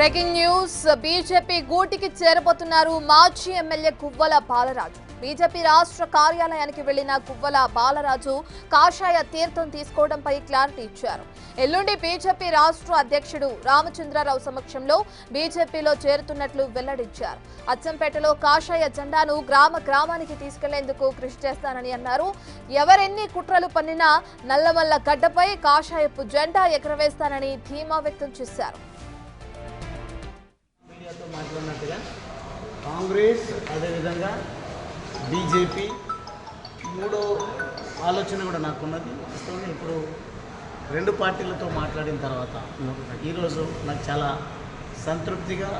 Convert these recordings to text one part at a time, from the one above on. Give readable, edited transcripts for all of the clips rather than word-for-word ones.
Breaking news BJP గూటికి చేరబోతున్నారు మాజీ MLA Guvvala Balaraju. BJP రాష్ట్ర కార్యాలయానికి వెళ్లిన గువ్వల బాలరాజు కాషాయ తీర్థం తీసుకోవడంపై క్లారిటీ ఇచ్చారు. ఎల్లుండి బీజేపీ రాష్ట్ర అధ్యక్షుడు రామచంద్రరావు సమక్షంలో బీజేపీలో చేరుతున్నట్లు వెల్లడించారు. అచ్చంపేటలో కాషాయ జెండాను గ్రామానికి తీసుకెళ్లేందుకు కృషి చేస్తానని అన్నారు. ఎవరెన్ని కుట్రలు పన్నినా నల్లమల్ల గడ్డపై కాషాయపు జెండా ఎగరవేస్తానని ధీమా వ్యక్తం చేశారు. మాట్లాడినట్టుగా కాంగ్రెస్ అదేవిధంగా బీజేపీ మూడో ఆలోచన కూడా నాకున్నది. ఇప్పుడు రెండు పార్టీలతో మాట్లాడిన తర్వాత ఈరోజు నాకు చాలా సంతృప్తిగా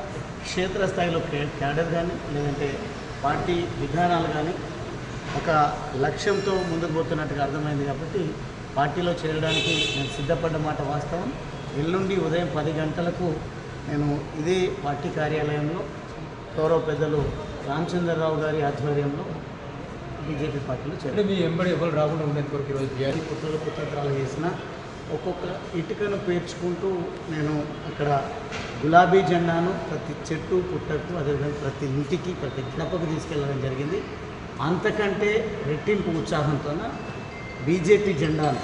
క్షేత్రస్థాయిలో క్యాడర్ కానీ లేదంటే పార్టీ విధానాలు కానీ ఒక లక్ష్యంతో ముందుకు పోతున్నట్టుగా అర్థమైంది. కాబట్టి పార్టీలో చేరడానికి నేను సిద్ధపడ్డ మాట వాస్తవం. ఎల్లుండి ఉదయం 10 గంటలకు నేను ఇదే పార్టీ కార్యాలయంలో గౌరవ పెద్దలు రామచంద్రరావు గారి ఆధ్వర్యంలో బీజేపీ పార్టీలో చేయాలి. మీ ఎంబడి ఎవరు రాకుండా ఉండేందుకు ఈరోజు బీఆర్ఈ కుట్రలు చేసిన ఒక్కొక్క ఇటుకను పేర్చుకుంటూ నేను అక్కడ గులాబీ జెండాను ప్రతి చెట్టు పుట్టకు అదేవిధంగా ప్రతి ఇంటికి ప్రతి గడపకు తీసుకెళ్ళడం జరిగింది. అంతకంటే రెట్టింపు ఉత్సాహంతో బీజేపీ జెండాను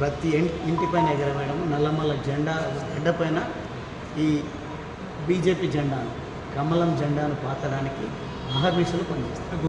ప్రతి ఇంటిపైన ఎగరవేయడం, నల్లమల్ల జెండా గడ్డపైన ఈ బీజేపీ జెండాను కమలం జెండాను పాతడానికి అహర్నిశలు పనిచేస్తారు.